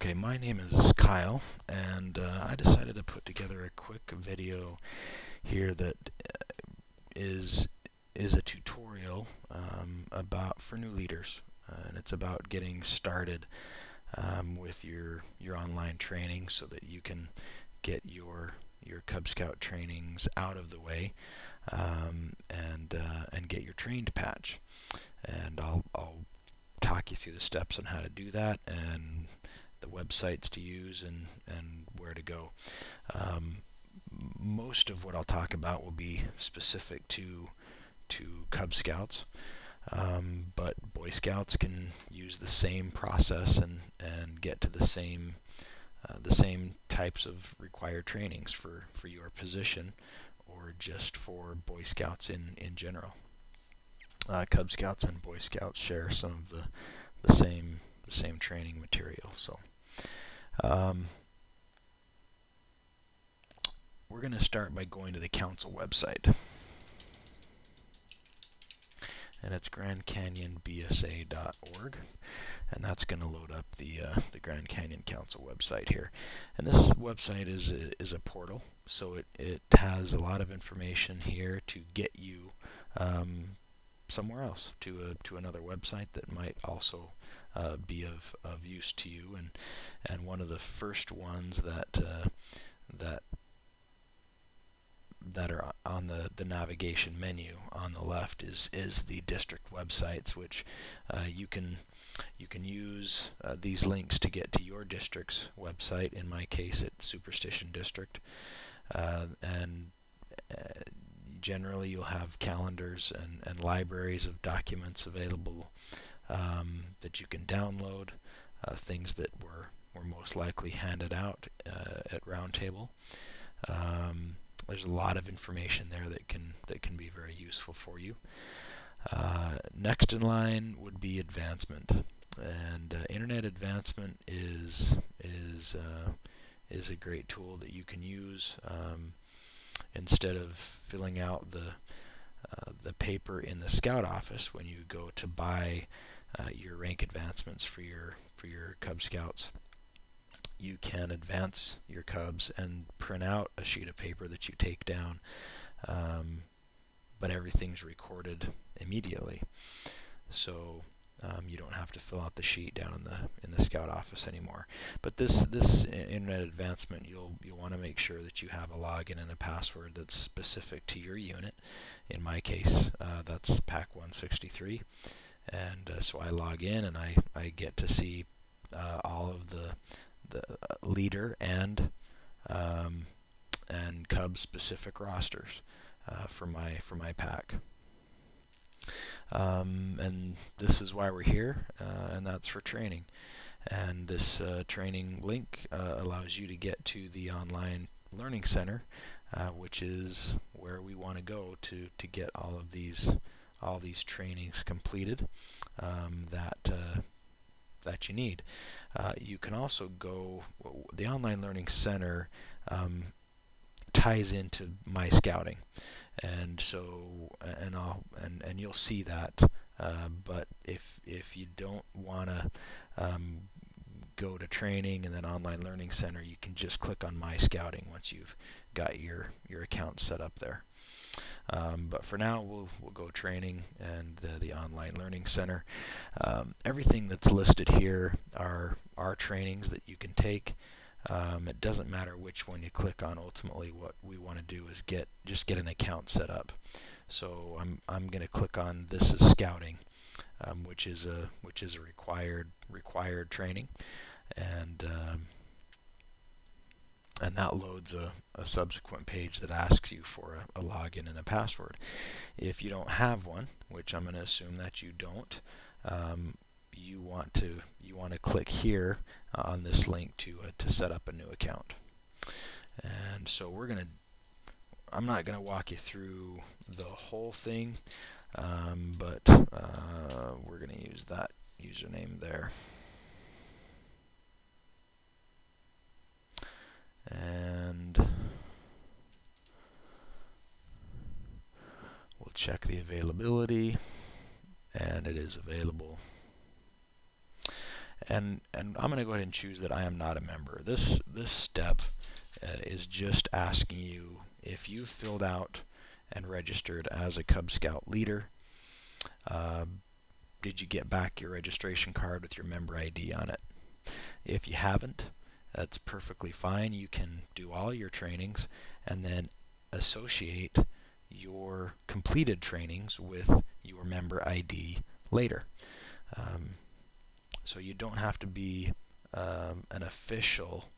Okay, my name is Kyle, and I decided to put together a quick video here that is a tutorial about for new leaders, and it's about getting started with your online training so that you can get your Cub Scout trainings out of the way and get your trained patch. And I'll talk you through the steps on how to do that and the websites to use and where to go. Most of what I'll talk about will be specific to Cub Scouts, but Boy Scouts can use the same process and get to the same types of required trainings for your position or just for Boy Scouts in general. Cub Scouts and Boy Scouts share some of the same training material. So we're going to start by going to the council website, and it's grandcanyonbsa.org, and that's going to load up the Grand Canyon Council website here. And this website is a portal, so it has a lot of information here to get you somewhere else, to another website that might also be of use to you. And one of the first ones that are on the navigation menu on the left is the district websites, which you can use these links to get to your district's website. In my case, it's Superstition District, and generally you'll have calendars and libraries of documents available that you can download, things that were most likely handed out at Roundtable. There's a lot of information there that can be very useful for you. Next in line would be advancement, and Internet Advancement is a great tool that you can use instead of filling out the paper in the Scout office when you go to buy your rank advancements for your Cub Scouts. You can advance your Cubs and print out a sheet of paper that you take down, but everything's recorded immediately, so you don't have to fill out the sheet down in the Scout office anymore. But this Internet Advancement, you'll want to make sure that you have a login and a password that's specific to your unit. In my case, that's Pack 163, and so I log in and I get to see all of the leader and Cub specific rosters for my pack. And this is why we're here, and that's for training. And this training link allows you to get to the online learning center, which is where we want to go to get all these trainings completed that you need. You can also go, the Online Learning Center ties into My Scouting, and so and you'll see that. But if you don't want to go to training and then Online Learning Center, you can just click on My Scouting once you've got your account set up there. But for now, we'll go training and the Online Learning Center. Everything that's listed here are trainings that you can take. It doesn't matter which one you click on. Ultimately, what we want to do is just get an account set up. So I'm going to click on This is Scouting, which is a required training, and that loads a subsequent page that asks you for a login and a password. If you don't have one, which I'm going to assume that you don't, you want to click here on this link to set up a new account. And so I'm not going to walk you through the whole thing, but we're going to use that username there. And we'll check the availability, and it is available. And I'm going to go ahead and choose that I am not a member. This step is just asking you if you filled out and registered as a Cub Scout leader. Did you get back your registration card with your member ID on it? If you haven't, that's perfectly fine. You can do all your trainings and then associate your completed trainings with your member ID later. So you don't have to be an official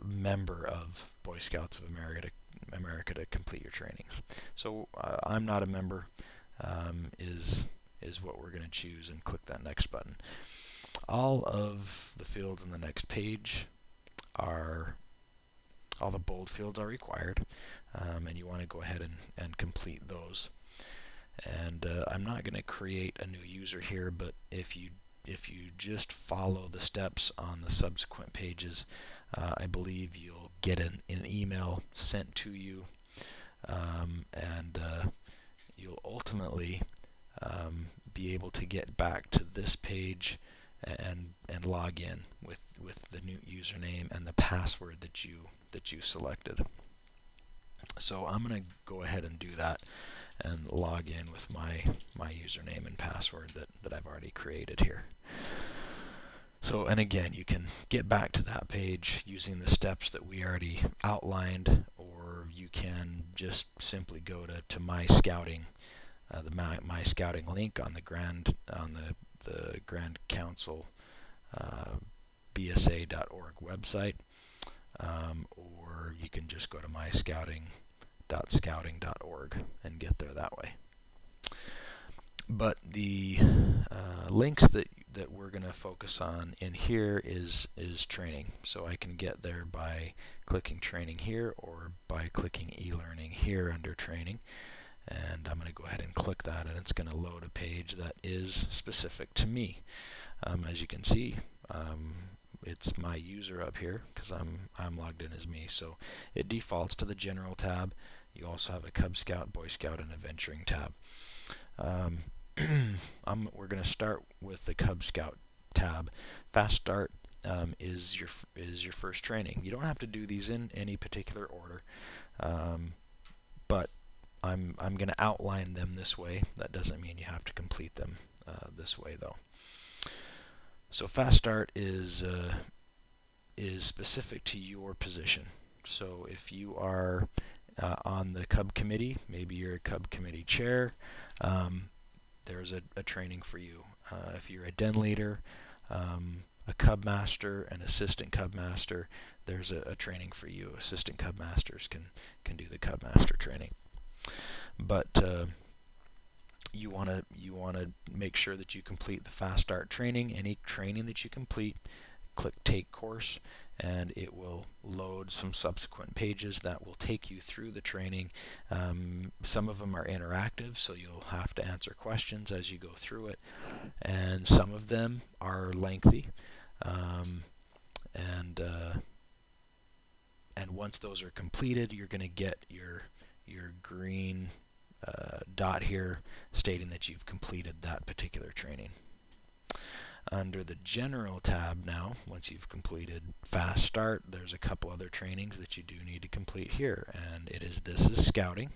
member of Boy Scouts of America to complete your trainings. So I'm not a member is what we're going to choose, and click that next button. All of the fields in the next page are, all the bold fields are required, and you want to go ahead and complete those. And I'm not going to create a new user here, but if you just follow the steps on the subsequent pages, I believe you'll get an email sent to you, and you'll ultimately be able to get back to this page and log in with the new username and the password that you selected. So I'm going to go ahead and do that and log in with my username and password that I've already created here. So, and again, you can get back to that page using the steps that we already outlined, or you can just simply go to My Scouting, the My Scouting link on the Grand Council BSA.org website, or you can just go to myscouting.scouting.org and get there that way. But the links that we're going to focus on in here is training. So I can get there by clicking training here, or by clicking e-learning here under training. And I'm going to go ahead and click that, and it's going to load a page that is specific to me. As you can see, it's my user up here because I'm logged in as me. So it defaults to the General tab. You also have a Cub Scout, Boy Scout, and Adventuring tab. We're going to start with the Cub Scout tab. Fast Start is your first training. You don't have to do these in any particular order, but I'm going to outline them this way. That doesn't mean you have to complete them this way, though. So Fast Start is specific to your position. So if you are on the Cub Committee, maybe you're a Cub Committee chair, there's a training for you. If you're a den leader, a Cub Master, an Assistant Cub Master, there's a training for you. Assistant Cub Masters can do the Cub Master training. But you want to make sure that you complete the Fast Start training. Any training that you complete, click Take Course, and it will load some subsequent pages that will take you through the training. Some of them are interactive, so you'll have to answer questions as you go through it, and some of them are lengthy. And once those are completed, you're going to get your green dot here stating that you've completed that particular training. Under the General tab now, once you've completed Fast Start, there's a couple other trainings that you do need to complete here, and this is Scouting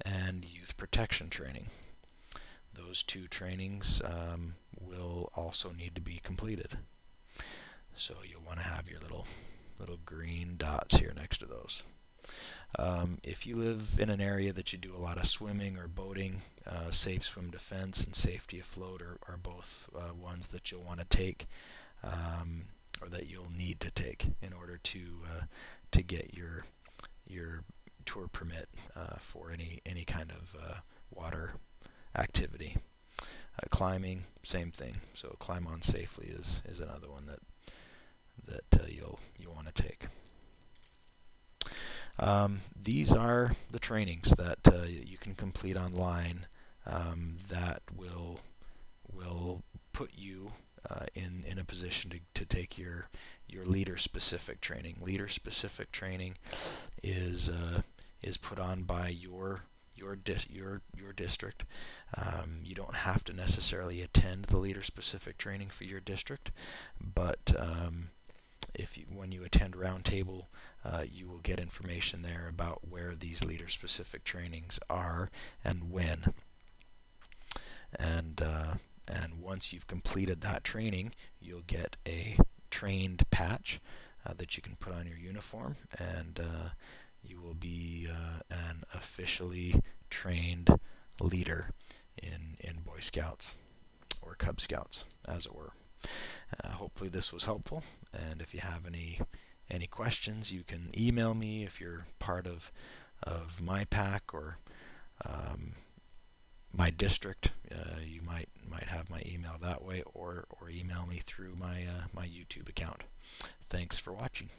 and Youth Protection Training. Those two trainings will also need to be completed. So you'll want to have your little green dots here next to those. If you live in an area that you do a lot of swimming or boating, Safe Swim Defense and Safety Afloat are both ones that you'll want to take, or that you'll need to take in order to get your tour permit for any kind of water activity. Climbing, same thing. So Climb On Safely is another one that you'll want to take. These are the trainings that you can complete online that will put you in a position to take your leader-specific training. Leader-specific training is put on by your your district. You don't have to necessarily attend the leader-specific training for your district, but when you attend Roundtable, you will get information there about where these leader-specific trainings are and when. And once you've completed that training, you'll get a trained patch that you can put on your uniform, and you will be an officially trained leader in Boy Scouts, or Cub Scouts, as it were. Hopefully this was helpful, and if you have any questions, you can email me if you're part of my pack or my district. You might have my email that way, or email me through my my YouTube account. Thanks for watching.